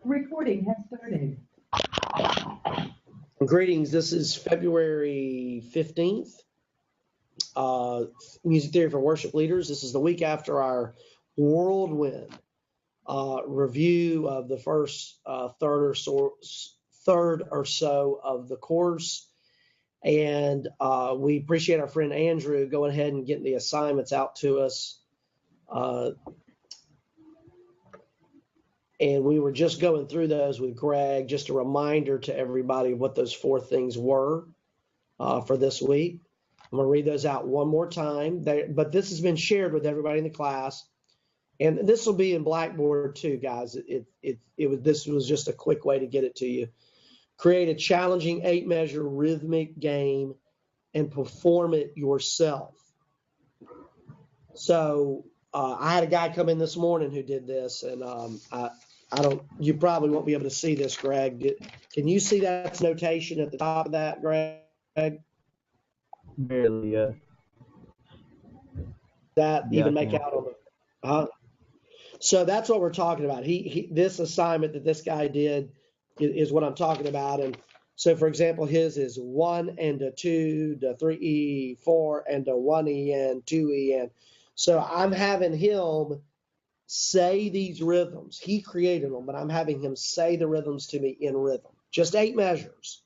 Recording has started. Greetings, this is February 15th, Music Theory for Worship Leaders. This is the week after our whirlwind review of the first third or so of the course. And we appreciate our friend Andrew going ahead and getting the assignments out to us. And we were just going through those with Greg, just a reminder to everybody what those four things were for this week. I'm going to read those out one more time, but this has been shared with everybody in the class. And this will be in Blackboard too, guys. This was just a quick way to get it to you. Create a challenging 8-measure rhythmic game and perform it yourself. So I had a guy come in this morning who did this, and you probably won't be able to see this, Greg. Can you see that notation at the top of that, Greg? Barely, yeah. That even make out on the, So that's what we're talking about. This assignment that this guy did is what I'm talking about. And so, for example, his is 1 and a 2, the 3E, 4 and a 1E and 2E and. So I'm having him say these rhythms. He created them, but I'm having him say the rhythms to me in rhythm. Just 8 measures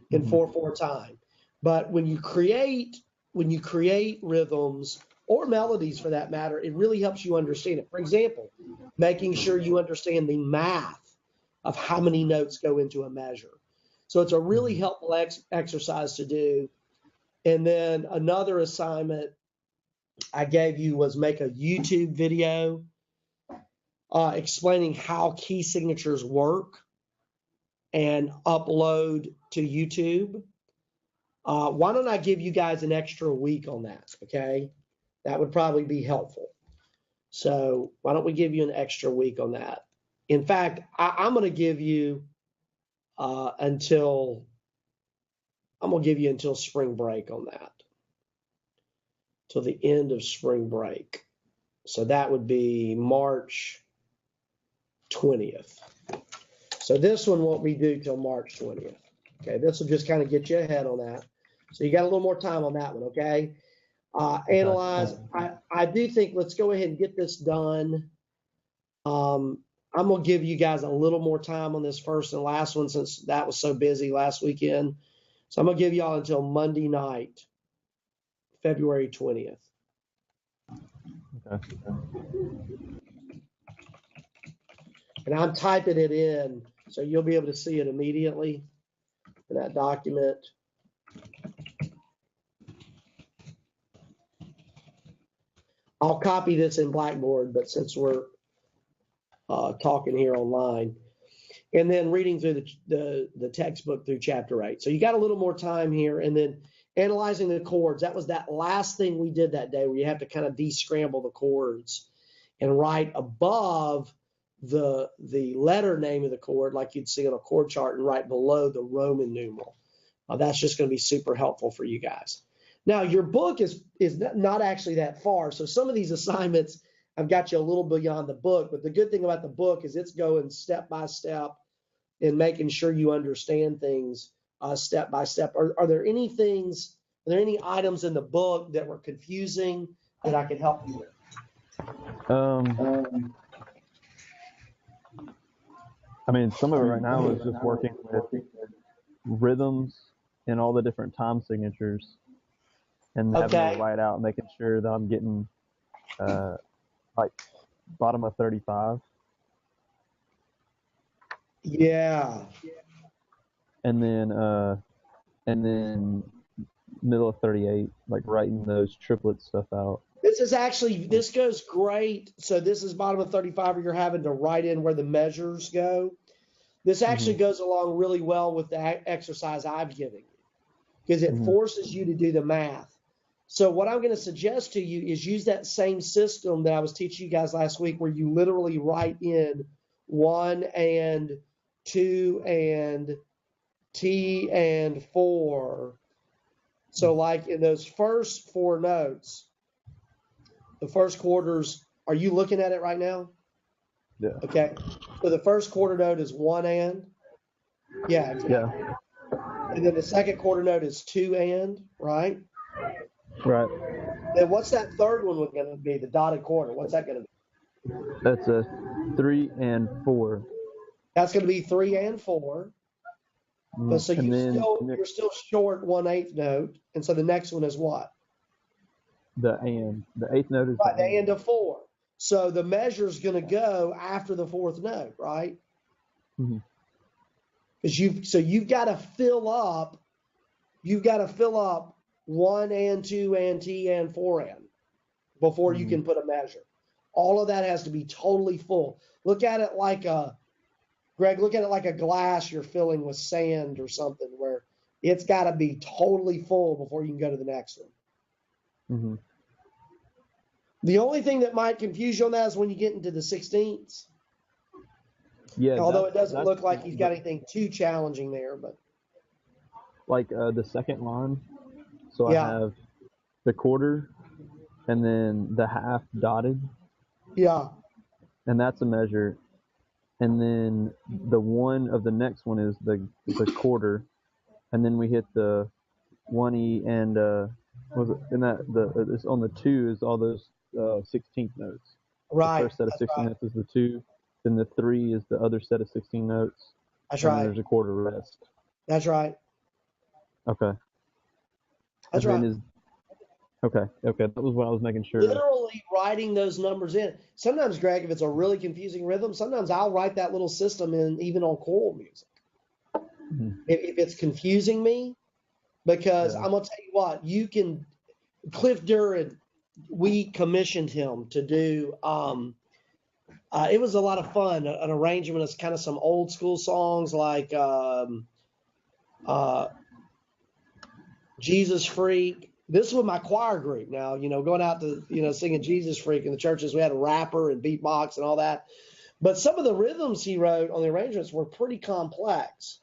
in 4/4 time. But when you create rhythms or melodies for that matter, it really helps you understand it. For example, making sure you understand the math of how many notes go into a measure. So it's a really helpful exercise to do. And then another assignment I gave you was make a YouTube video explaining how key signatures work and upload to YouTube. Why don't I give you guys an extra week on that, okay? That would probably be helpful. So why don't we give you an extra week on that? In fact, I'm going to give you until spring break on that. Till the end of spring break. So that would be March 20th. So this one won't be due till March 20th. Okay, this will just kind of get you ahead on that. So you got a little more time on that one, okay? Analyze. I do think let's go ahead and get this done. I'm going to give you guys a little more time on this first and last one since that was so busy last weekend. So I'm going to give y'all until Monday night. February 20th. Okay. And I'm typing it in, so you'll be able to see it immediately in that document. I'll copy this in Blackboard, but since we're talking here online, and then reading through the textbook through chapter 8. So you got a little more time here, and then analyzing the chords. That was that last thing we did that day where you have to kind of descramble the chords and write above the letter name of the chord like you'd see on a chord chart and right below the Roman numeral. That's just going to be super helpful for you guys. Now, your book is not actually that far. So some of these assignments, I've got you a little beyond the book. But the good thing about the book is it's going step by step and making sure you understand things step by step. Are there any items in the book that were confusing that I could help you with? I mean, some of it right now is just working with rhythms and all the different time signatures and having to write out, making sure that I'm getting like bottom of 35. Yeah. And then middle of 38, like writing those triplet stuff out. This goes great. So this is bottom of 35 where you're having to write in where the measures go. This actually goes along really well with the exercise I've given you because it forces you to do the math. So what I'm going to suggest to you is use that same system that I was teaching you guys last week where you literally write in 1 and 2 and T and 4. So like in those first 4 notes, the first quarters, are you looking at it right now? Yeah. Okay. So the first quarter note is 1 and. Yeah. Exactly. Yeah. And then the second quarter note is 2 and, right? Right. Then what's that third one going to be? The dotted quarter. What's that going to be? That's a 3 and 4. That's going to be 3 and 4. But so you're still short 1/8 note, and so the next one is what? The eighth note is right, the and of 4. So the measure is going to go after the fourth note, right? Mm-hmm. Because you've got to fill up 1 and 2 and T and 4 and before you can put a measure. All of that has to be totally full. Look at it like a glass you're filling with sand or something, where it's got to be totally full before you can go to the next one. Mm-hmm. The only thing that might confuse you on that is when you get into the 16ths. Yeah. Although it doesn't look like he's got anything too challenging there, but like the second line. So I have the quarter and then the half dotted. Yeah. And that's a measure. And then the one of the next one is the quarter. And then we hit the 1E and was it in that it's on the 2 is all those 16th notes. Right. The first set of 16 notes is the 2. Then the 3 is the other set of 16 notes. That's and right. Then there's a quarter rest. That's right. Okay. That's right. Okay. That was what I was making sure. Literally writing those numbers in. Sometimes, Greg, if it's a really confusing rhythm, sometimes I'll write that little system in even on choral music. Mm-hmm. If it's confusing me, because I'm going to tell you what, Cliff Duran, we commissioned him to do, it was a lot of fun, an arrangement of kind of some old school songs like Jesus Freak. This was my choir group now, going out to, singing Jesus Freak in the churches. We had a rapper and beatbox and all that. But some of the rhythms he wrote on the arrangements were pretty complex.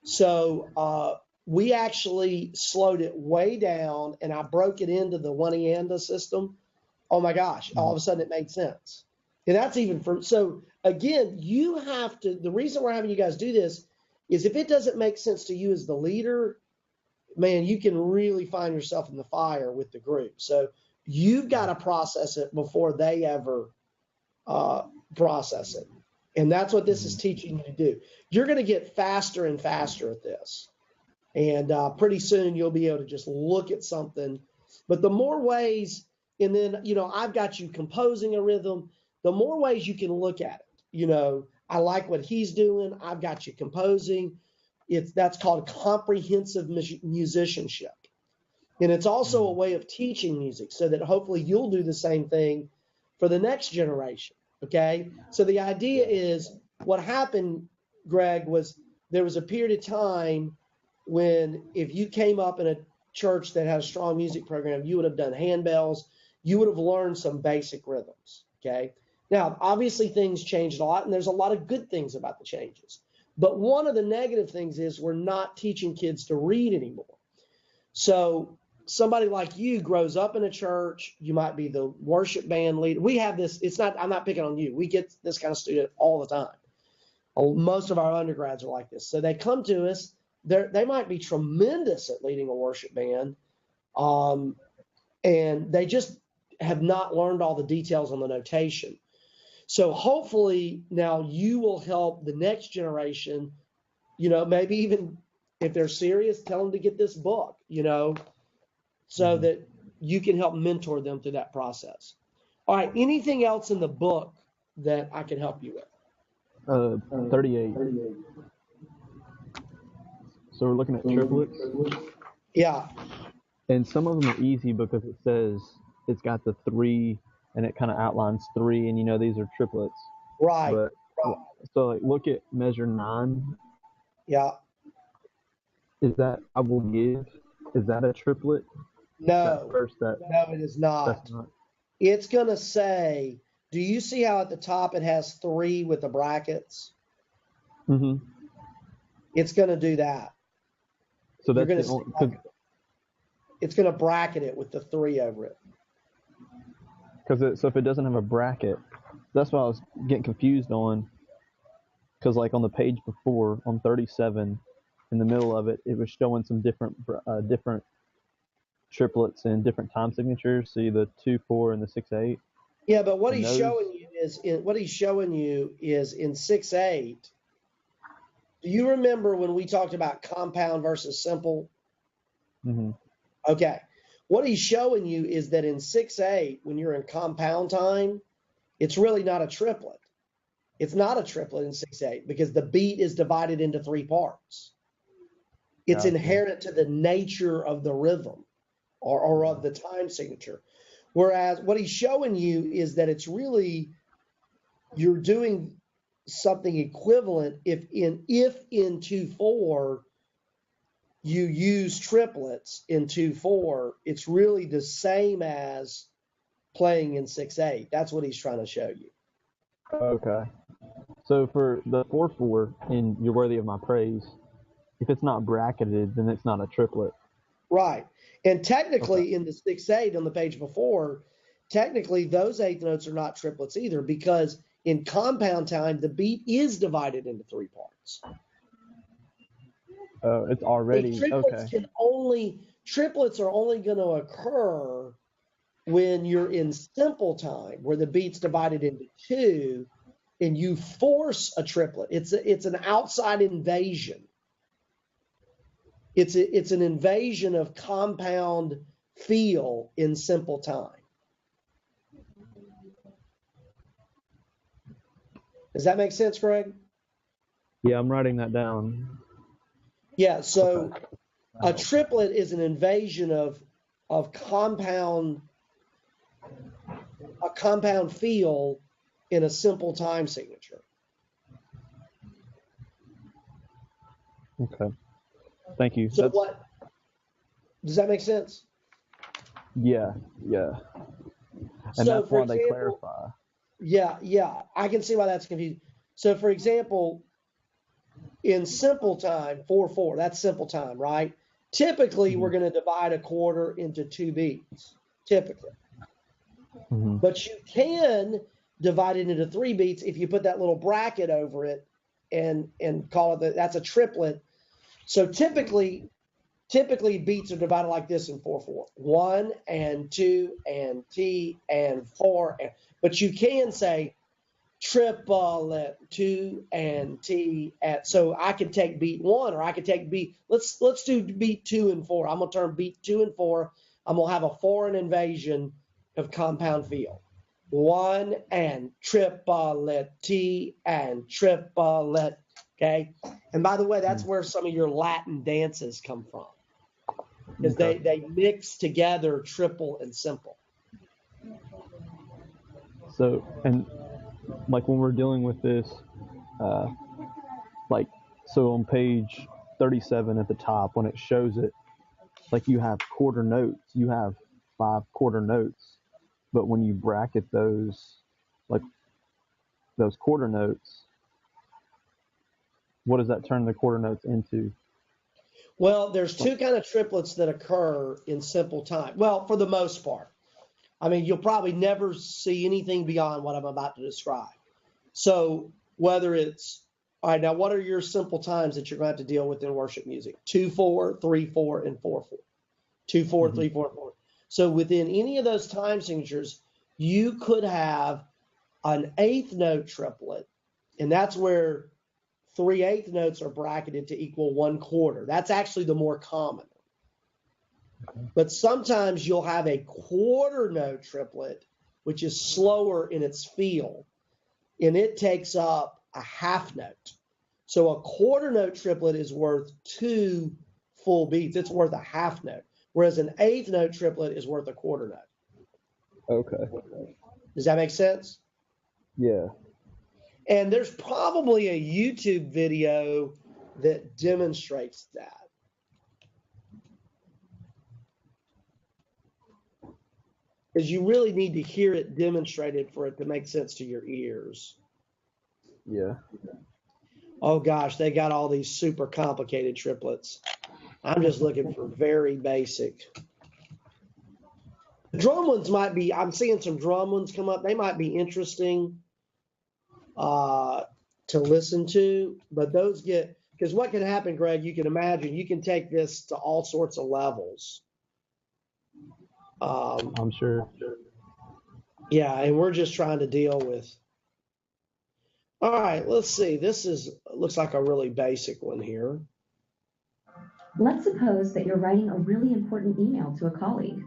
So we actually slowed it way down, and I broke it into the one-eanda system. Oh, my gosh. All of a sudden it made sense. And that's even so again, you have to, the reason we're having you guys do this is if it doesn't make sense to you as the leader, man, you can really find yourself in the fire with the group. So you've got to process it before they ever process it. And that's what this is teaching you to do. You're going to get faster and faster at this. And pretty soon you'll be able to just look at something. But the more ways, and then, I've got you composing a rhythm, the more ways you can look at it. I like what he's doing. I've got you composing. That's called comprehensive musicianship. And it's also a way of teaching music so that hopefully you'll do the same thing for the next generation. Okay. So the idea is what happened, Greg, was there was a period of time when if you came up in a church that had a strong music program, you would have done handbells. You would have learned some basic rhythms. Okay. Now, obviously things changed a lot and there's a lot of good things about the changes. But one of the negative things is we're not teaching kids to read anymore. So somebody like you grows up in a church, you might be the worship band leader. We have this, I'm not picking on you. We get this kind of student all the time. Most of our undergrads are like this. So they come to us, they might be tremendous at leading a worship band. And they just have not learned all the details on the notation. So hopefully now you will help the next generation, maybe even if they're serious, tell them to get this book, so that you can help mentor them through that process. All right. Anything else in the book that I can help you with? 38. So we're looking at triplets. Yeah. And some of them are easy because it says it's got the 3 and it kind of outlines 3 and these are triplets. Right. But, so look at measure 9. Yeah. Is that I will give? Is that a triplet? No. No, it is not. That's not. It's going to say, do you see how at the top it has 3 with the brackets? Mm-hmm. It's going to do that. So that's it's going to bracket it with the 3 over it. So if it doesn't have a bracket, that's what I was getting confused on. Because like on the page before, on 37, in the middle of it, it was showing some different triplets and different time signatures. See the 2/4 and the 6/8. Yeah, but what he's showing you is in 6/8. Do you remember when we talked about compound versus simple? Mm-hmm. Okay. What he's showing you is that in 6/8, when you're in compound time, it's really not a triplet. It's not a triplet in 6/8 because the beat is divided into 3 parts. It's inherent to the nature of the rhythm or of the time signature. Whereas what he's showing you is that it's really, you're doing something equivalent if in 2/4 you use triplets in 2/4, it's really the same as playing in 6/8. That's what he's trying to show you. Okay. So for the 4/4 in You're Worthy of My Praise, if it's not bracketed, then it's not a triplet. Right. And technically in the 6/8 on the page before, technically those eighth notes are not triplets either, because in compound time, the beat is divided into 3 parts. Oh, it's already triplets triplets are only going to occur when you're in simple time, where the beat's divided into 2 and you force a triplet. It's an outside invasion. It's an invasion of compound feel in simple time. Does that make sense, Greg? Yeah, I'm writing that down. Yeah, so a triplet is an invasion of compound feel in a simple time signature. Okay. Thank you. So what does that make sense? Yeah. And that's why they clarify. Yeah, I can see why that's confusing. So for example, in simple time, 4/4, that's simple time, right? Typically, we're going to divide a quarter into 2 beats, typically. Mm-hmm. But you can divide it into 3 beats if you put that little bracket over it and call it that's a triplet. So typically beats are divided like this in 4/4. 1 and 2 and T and 4. But you can say triplet 2 and T. So I could take beat 1 or I could take beat. Let's do beat 2 and 4. I'm gonna turn beat 2 and 4. I'm gonna have a foreign invasion of compound feel. 1 and triplet T and triplet. Okay. And by the way, that's where some of your Latin dances come from, because they mix together triple and simple. So, and like when we're dealing with this, so on page 37 at the top, when it shows it, like you have quarter notes, you have 5 quarter notes, but when you bracket those, like those quarter notes, what does that turn the quarter notes into? Well, there's 2 kind of triplets that occur in simple time. Well, for the most part. I mean, you'll probably never see anything beyond what I'm about to describe. So whether it's, all right, now what are your simple times that you're going to have to deal with in worship music? 2/4, 3/4, and 4/4. 2/4, 3/4, 4. So within any of those time signatures, you could have an eighth note triplet, and that's where 3 eighth notes are bracketed to equal 1/4. That's actually the more common. But sometimes you'll have a quarter note triplet, which is slower in its feel, and it takes up a half note. So a quarter note triplet is worth 2 full beats. It's worth a half note, whereas an eighth note triplet is worth a quarter note. Okay. Does that make sense? Yeah. And there's probably a YouTube video that demonstrates that. Because you really need to hear it demonstrated for it to make sense to your ears. Yeah. Oh gosh, they got all these super complicated triplets. I'm just looking for very basic. The drum ones might be, I'm seeing some drum ones come up. They might be interesting. to listen to, but those get, because what can happen, Greg, you can imagine, you can take this to all sorts of levels. I'm sure. Yeah, and we're just trying to deal with. All right, let's see. This looks like a really basic one here. Let's suppose that you're writing a really important email to a colleague.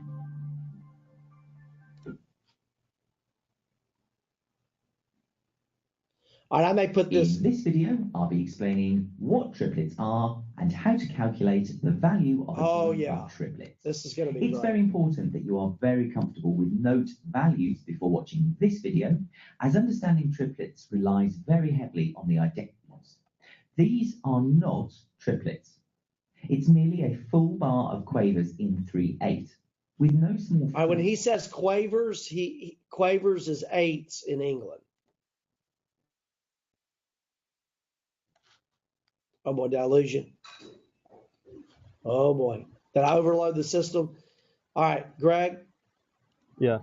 All right, I may put this. In this video, I'll be explaining what triplets are and how to calculate the value of a triplet. This is going to be It's very important that you are very comfortable with note values before watching this video, as understanding triplets relies very heavily on the identicals. These are not triplets. It's merely a full bar of quavers in 3/8 with no small. All right, when he says quavers, quavers is eighths in England. Oh boy, did I lose you? Oh boy, did I overload the system? All right, Greg. Yeah.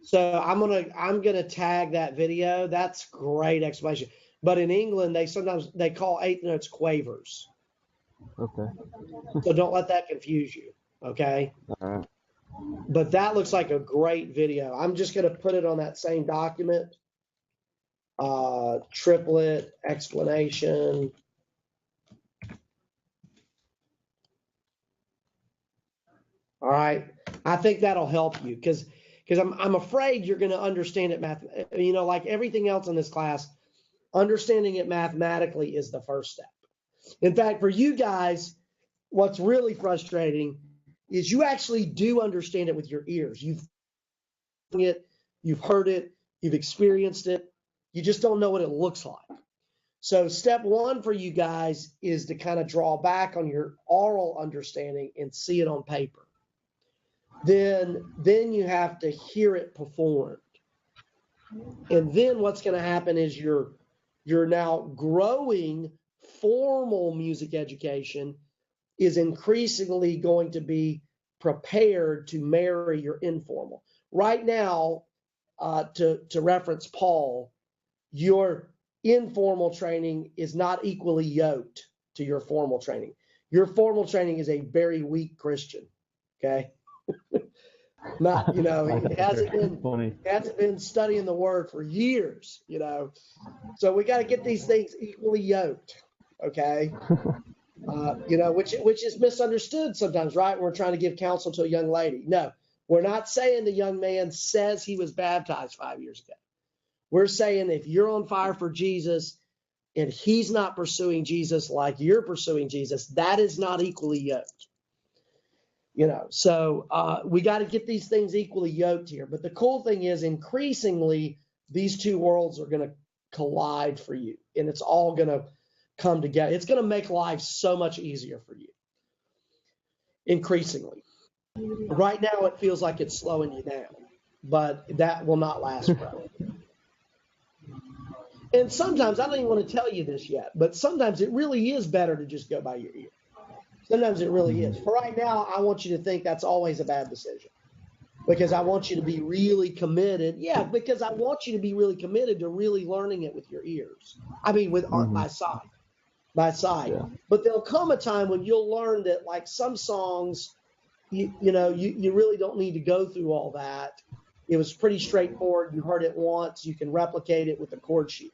So I'm gonna tag that video. That's great explanation. But in England, they call eighth notes quavers. Okay. So don't let that confuse you. Okay. All right. But that looks like a great video. I'm just gonna put it on that same document. Triplet explanation. All right, I think that'll help you because I'm afraid you're going to understand it like everything else in this class, understanding it mathematically is the first step. In fact, for you guys, what's really frustrating is you actually do understand it with your ears. You've heard it, you've experienced it. You just don't know what it looks like. So step one for you guys is to kind of draw back on your oral understanding and see it on paper. Then you have to hear it performed. And then what's going to happen is you're now growing formal music education is increasingly going to be prepared to marry your informal. Right now, to reference Paul, your informal training is not equally yoked to your formal training. Your formal training is a very weak Christian, okay? Not, he hasn't been studying the word for years, So we got to get these things equally yoked, okay? Which is misunderstood sometimes, right? We're trying to give counsel to a young lady. No, we're not saying the young man says he was baptized 5 years ago. We're saying if you're on fire for Jesus and he's not pursuing Jesus like you're pursuing Jesus, that is not equally yoked. So we got to get these things equally yoked here. But the cool thing is increasingly these two worlds are going to collide for you and it's all going to come together. It's going to make life so much easier for you. Increasingly. Right now it feels like it's slowing you down, but that will not last forever. And sometimes, I don't even want to tell you this yet, but sometimes it really is better to just go by your ear. Sometimes it really is. For right now, I want you to think that's always a bad decision because I want you to be really committed. Yeah, because I want you to be really committed to really learning it with your ears. I mean, by sight. Yeah. But there'll come a time when you'll learn that like some songs, you really don't need to go through all that. It was pretty straightforward. You heard it once. You can replicate it with a chord sheet.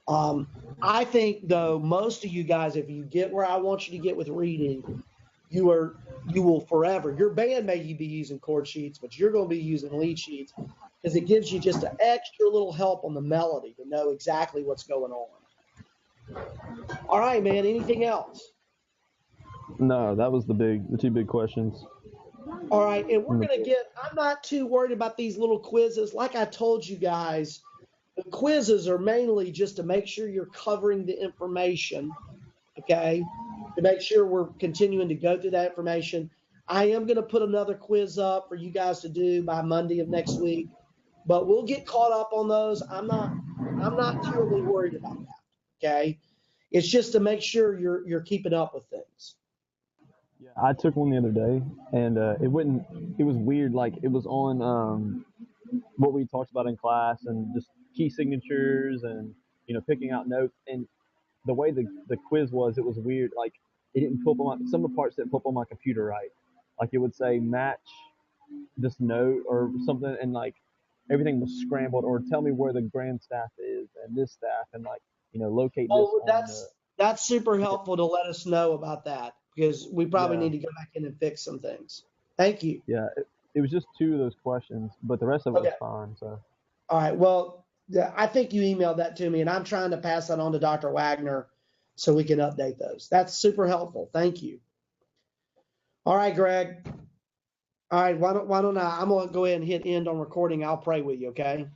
I think, though, most of you guys, if you get where I want you to get with reading, you will forever. Your band may be using chord sheets, but you're going to be using lead sheets because it gives you just an extra little help on the melody to know exactly what's going on. All right, man. Anything else? No, that was the two big questions. All right, and we're going to I'm not too worried about these little quizzes. Like I told you guys, the quizzes are mainly just to make sure you're covering the information, okay? To make sure we're continuing to go through that information. I am going to put another quiz up for you guys to do by Monday of next week, but we'll get caught up on those. I'm not terribly worried about that, okay? It's just to make sure you're keeping up with things. Yeah, I took one the other day, and it was weird. Like, it was on what we talked about in class and just key signatures and, picking out notes. And the way the quiz was, it was weird. Like, it didn't pull up on some of the parts didn't pull up on my computer right. Like, it would say match this note or something, and like everything was scrambled, or tell me where the grand staff is and this staff, and like, locate this. Oh, that's super helpful to let us know about that, because we probably need to go back in and fix some things. Thank you. Yeah, it was just 2 of those questions, but the rest of it was fine. So. All right. Well, I think you emailed that to me, and I'm trying to pass that on to Dr. Wagner so we can update those. That's super helpful. Thank you. All right, Greg. All right. Why don't I'm going to go ahead and hit end on recording. I'll pray with you, okay?